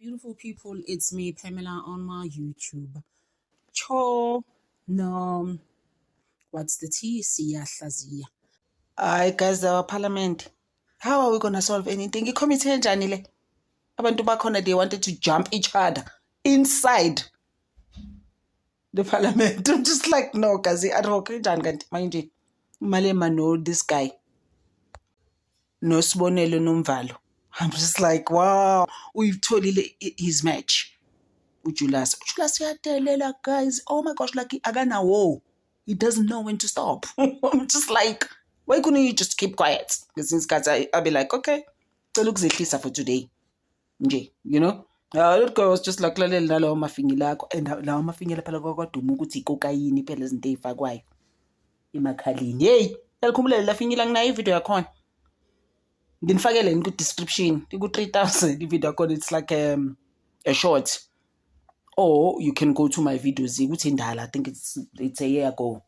Beautiful people, it's me, Pamela, on my YouTube. Cho, no, what's the T? Siyahlazia. Hi guys, our parliament. How are we gonna solve anything? Committee enjani le? Abantu bakhona, they wanted to jump each other inside the parliament. I'm just like, no, guys, ad hoc enjani kanti manje Malema know this guy. No Sibonelo Nomvalo. I'm just like, wow, we've totally his match. Ujulas uyadelela, guys. Oh my gosh, like agana whoa. He doesn't know when to stop. I'm just like, why couldn't you just keep quiet? Because since guys, I'll be like, okay, so look Zetlisa for today. You know? That guy was just like lalela lawo mafinyila akho and lawo mafinyila phela kwadumo ukuthi ikokayini phela izinto ezifakwayo emakhalini. Hey, yalikhumbula la finyila nginayo ivideo yakhona. Nginifakele ku description ku 3000 ivideo yakhona. It's like a short. Or you can go to my videos. I think it's a year ago.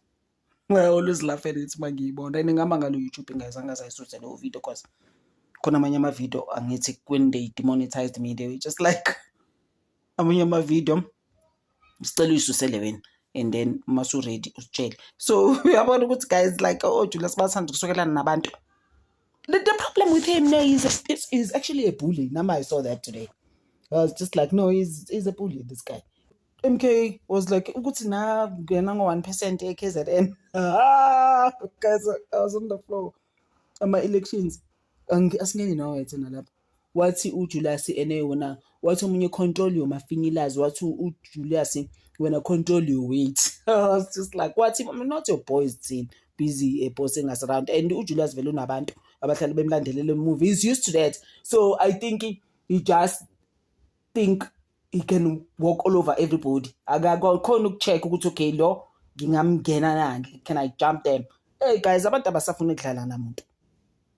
I always laugh at it mangiyibona. And ngihamba ngalo YouTube guys angazayisusa leyo video because khona amanye ama video angithi when they demonetized me they were just like amanye ama video sicela uyisuse wena and then masu ready usitshele. So uyabona ukuthi guys like Julius bathanda ukusokelana nabantu. The problem with him now is actually a bully. Number I saw that today. I was just like, no, he's a bully, this guy. MK was like, ukuthi na ngena ngo-1% KZN. Guys, I was on the floor. Ama-elections. Asingeni nawe thina lapha. Wathi uJulius eneyona, wathi omunye control your mafinyilazi, wathi uJulius wena control your weight. I was just like, what? I'm not your boys team. Busy posting us around. And uJulius vele unabantu abahlala bemlandelela movie. He's used to that. So I think he just think he can walk all over everybody. Akakhona ukucheck ukuthi okay lo ngingamngena nani, can I jump them? Hey guys, abantu abasafuna ukudlala namuntu.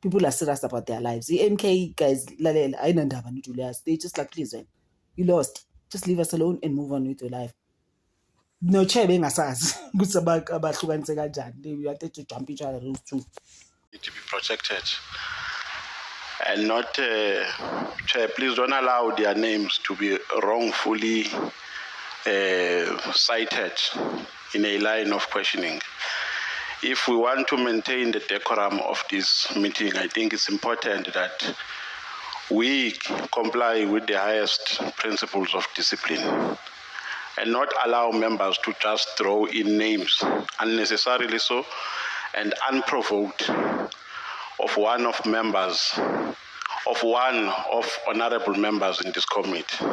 People are serious about their lives. The MK guys lalela ayinandaba noJulius. They just like, please man, you lost. Just leave us alone and move on with your life. No chair bengasazi ukuthi abahlukanise kanjani. They wanted to jump each other those two. Need to be protected. And not, Chair, please don't allow their names to be wrongfully cited in a line of questioning. If we want to maintain the decorum of this meeting, I think it's important that we comply with the highest principles of discipline and not allow members to just throw in names unnecessarily so and unprovoked of one of honorable members in this committee.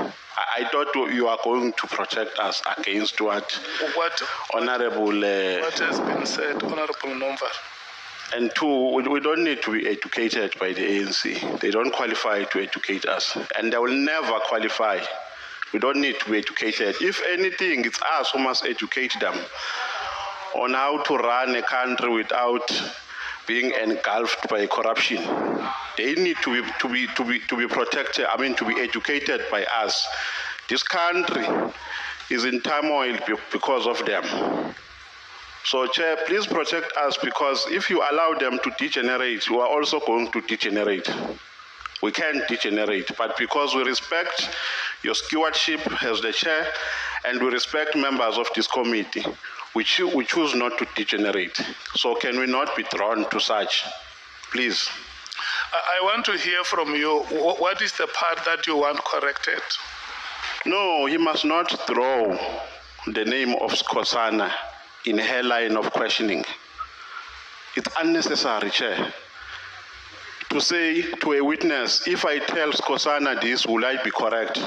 I thought you are going to protect us against what honorable... what has been said, Honorable Nomvalo. And two, we don't need to be educated by the ANC. They don't qualify to educate us, and they will never qualify. We don't need to be educated. If anything, it's us who must educate them on how to run a country without being engulfed by corruption. They need to be protected. I mean, to be educated by us. This country is in turmoil because of them. So, Chair, please protect us, because if you allow them to degenerate, you are also going to degenerate. We can't degenerate, but because we respect your stewardship as the Chair and we respect members of this committee, we choose not to degenerate. So can we not be drawn to such? Please. I want to hear from you. What is the part that you want corrected? No, he must not throw the name of Skosana in her line of questioning. It's unnecessary, Chair. To say to a witness, if I tell Skosana this, will I be correct?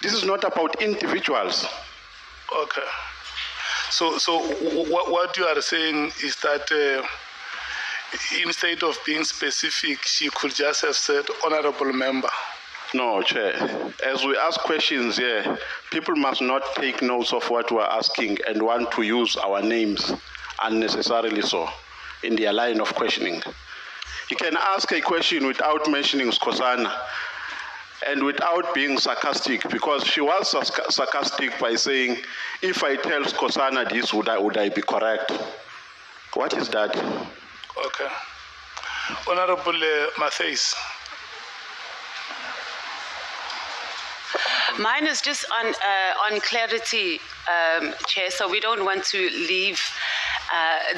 This is not about individuals. Okay. So what you are saying is that instead of being specific, she could just have said honorable member. No, Chair. As we ask questions here, people must not take notes of what we are asking and want to use our names unnecessarily so in their line of questioning. You can ask a question without mentioning Skosana and without being sarcastic, because she was sarcastic by saying, if I tell Skosana this, would I be correct? What is that? Okay. Honorable Matthys. Mine is just on clarity, Chair. So we don't want to leave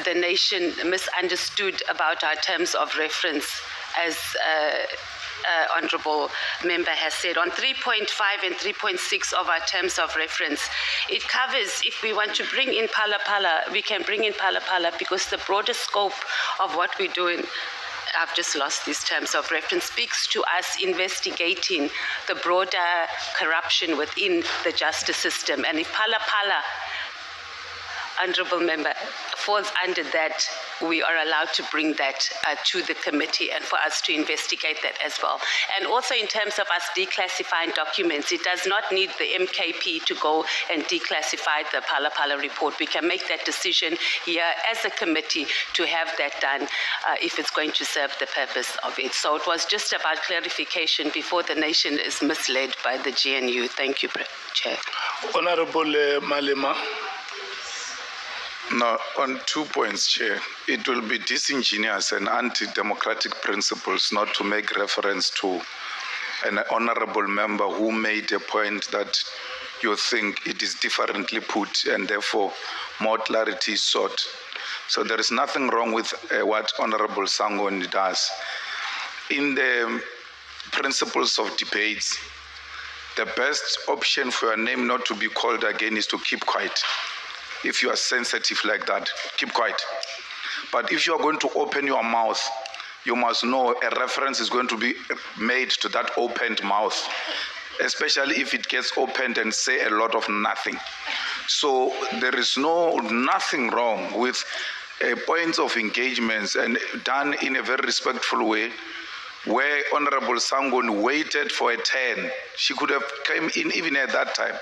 the nation misunderstood about our terms of reference, as Honourable Member has said. On 3.5 and 3.6 of our terms of reference, it covers, if we want to bring in Phala Phala, we can bring in Phala Phala, because the broader scope of what we're doing, I've just lost these terms of reference, speaks to us investigating the broader corruption within the justice system. And if Phala Phala, Honourable Member, falls under that, we are allowed to bring that to the committee and for us to investigate that as well. And also in terms of us declassifying documents, it does not need the MKP to go and declassify the Phala Phala report. We can make that decision here as a committee to have that done if it's going to serve the purpose of it. So it was just about clarification before the nation is misled by the GNU. Thank you, Chair. Honourable Malema. No, on 2 points, Chair. It will be disingenuous and anti-democratic principles not to make reference to an honourable member who made a point that you think it is differently put and therefore more clarity is sought. So there is nothing wrong with what Honourable Sangoni does. In the principles of debates, the best option for your name not to be called again is to keep quiet. If you are sensitive like that, keep quiet. But if you are going to open your mouth, you must know a reference is going to be made to that opened mouth, especially if it gets opened and say a lot of nothing. So there is nothing wrong with points of engagements and done in a very respectful way, where Honourable Sangon waited for a turn. She could have come in even at that time.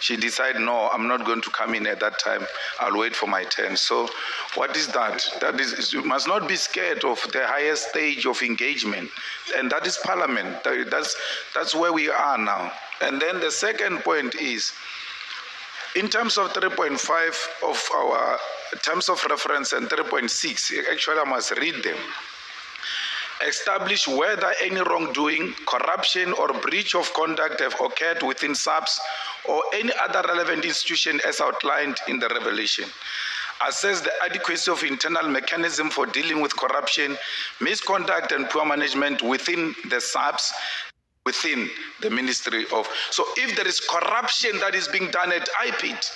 She decided, no, I'm not going to come in at that time. I'll wait for my turn. So what is that? That is, you must not be scared of the highest stage of engagement. And that is Parliament. That's where we are now. And then the second point is, in terms of 3.5 of our terms of reference and 3.6, actually I must read them. Establish whether any wrongdoing, corruption, or breach of conduct have occurred within SAPS or any other relevant institution as outlined in the revelation. Assess the adequacy of internal mechanism for dealing with corruption, misconduct, and poor management within the SAPS, within the Ministry of... So if there is corruption that is being done at IPID,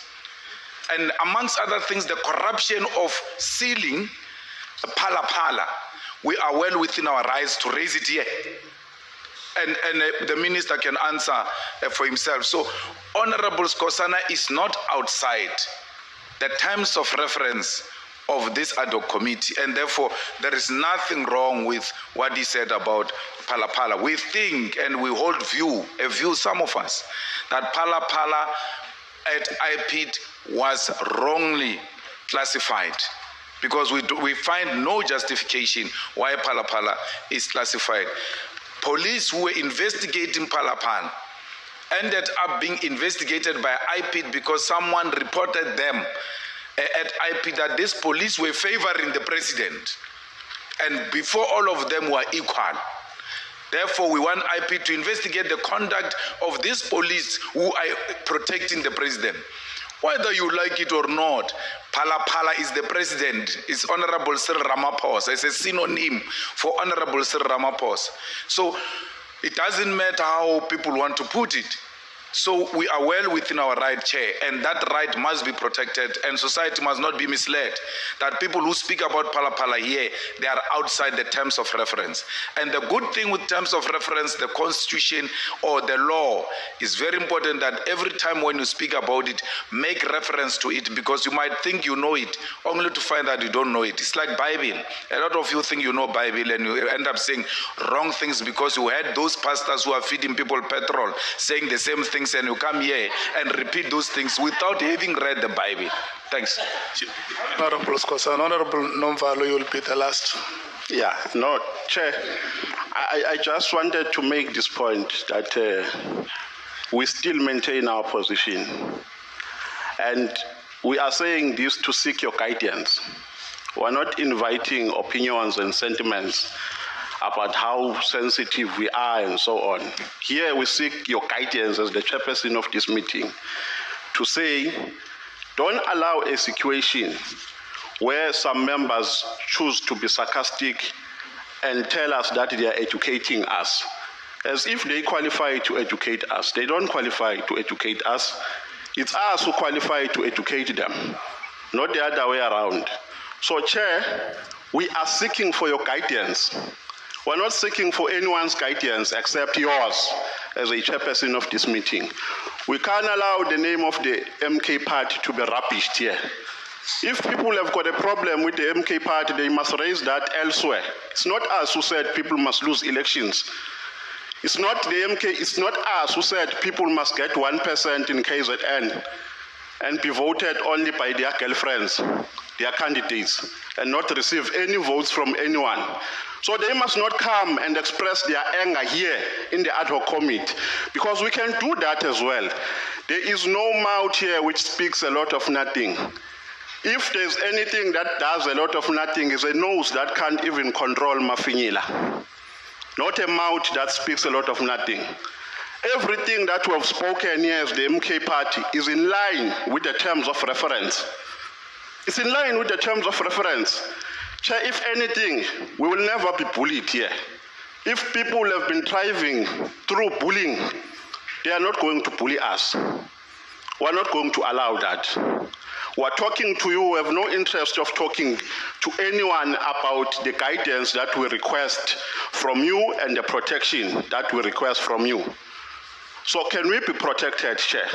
and amongst other things, the corruption of sealing Phala Phala, we are well within our rights to raise it here. And the minister can answer for himself. So Honorable Skosana is not outside the terms of reference of this ad hoc committee, and therefore there is nothing wrong with what he said about Phala Phala. We think and we hold a view, some of us, that Phala Phala at IPID was wrongly classified, because we find no justification why Phala Phala is classified. Police who were investigating Phala Phala ended up being investigated by IPID because someone reported them at IPID that these police were favoring the president, and before all of them were equal. Therefore, we want IPID to investigate the conduct of these police who are protecting the president. Whether you like it or not, Phala Phala is the president. It's Honorable Cyril Ramaphosa. It's a synonym for Honorable Cyril Ramaphosa. So it doesn't matter how people want to put it. So we are well within our right, Chair, and that right must be protected, and society must not be misled that people who speak about Phala Phala here, they are outside the terms of reference. And the good thing with terms of reference, the constitution or the law, is very important that every time when you speak about it, make reference to it, because you might think you know it, only to find that you don't know it. It's like Bible. A lot of you think you know Bible and you end up saying wrong things because you had those pastors who are feeding people petrol saying the same thing, and you come here and repeat those things without having read the Bible. Thanks. Honorable Skosana, Honorable Nomvalo, you will be the last. Yeah, no, Chair, I just wanted to make this point that we still maintain our position. And we are saying this to seek your guidance. We're not inviting opinions and sentiments about how sensitive we are and so on. Here we seek your guidance as the chairperson of this meeting to say, don't allow a situation where some members choose to be sarcastic and tell us that they are educating us, as if they qualify to educate us. They don't qualify to educate us. It's us who qualify to educate them, not the other way around. So, Chair, we are seeking for your guidance. We're not seeking for anyone's guidance except yours as a chairperson of this meeting. We can't allow the name of the MK party to be rubbished here. If people have got a problem with the MK party, they must raise that elsewhere. It's not us who said people must lose elections. It's not the MK, it's not us who said people must get 1% in KZN and be voted only by their girlfriends, their candidates, and not receive any votes from anyone. So they must not come and express their anger here in the ad hoc committee, because we can do that as well. There is no mouth here which speaks a lot of nothing. If there's anything that does a lot of nothing, is a nose that can't even control Mafinyila. Not a mouth that speaks a lot of nothing. Everything that we have spoken here as the MK party is in line with the terms of reference. It's in line with the terms of reference. Chair, if anything, we will never be bullied here. If people have been thriving through bullying, they are not going to bully us. We're not going to allow that. We're talking to you, we have no interest of talking to anyone about the guidance that we request from you and the protection that we request from you. So can we be protected, Chair?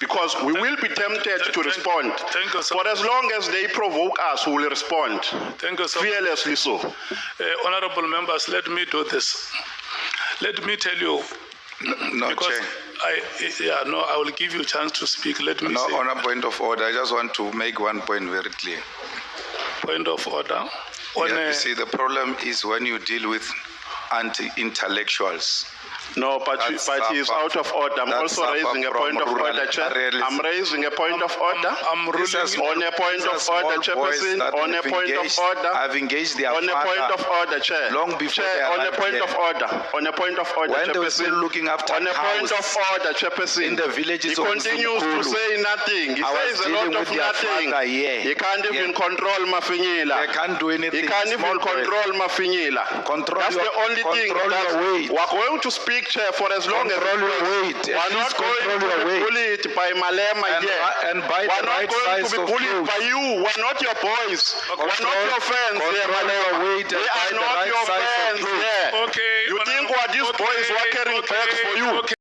Because we will be tempted to respond. Thank you, sir. For as long as they provoke us, we will respond. Thank you, sir. Fearlessly so. Honorable members, let me do this. Let me tell you, No, because Chair. I will give you a chance to speak. Let me No, say. on a point of order, I just want to make one point very clear. Point of order. You see, the problem is when you deal with anti-intellectuals. No, but he is out of order. I'm also raising a point of order, Chair. I'm raising a point of order. I'm ruling On a point of order, Chairperson. On a point of order. I've engaged their On a point of order, Chair. long before Chair, they on a arrived point here. of order. On a point of order, When they were Chairperson. still looking after On a point cows of order, Chairperson. in the villages He of continues to Mzimkhulu. say nothing. He I was says a dealing lot with of their nothing. father here. He can't even control Mafinyila. They can't do anything. He can't even Small boy. control Mafinyila. Control That's your- the only thing. control your weight. We're going to speak, Chair, for as long as Control your weight. we're At not least going control to your be weight. bullied by Malema And- here. and buy the we're not right going size to be of bullied clothes. by you. We're not your boys. We're not your fans here, control Malema. your weight and We buy are the not right your size of fans clothes. here. Okay. You think what these boys were carrying bags for you? Okay.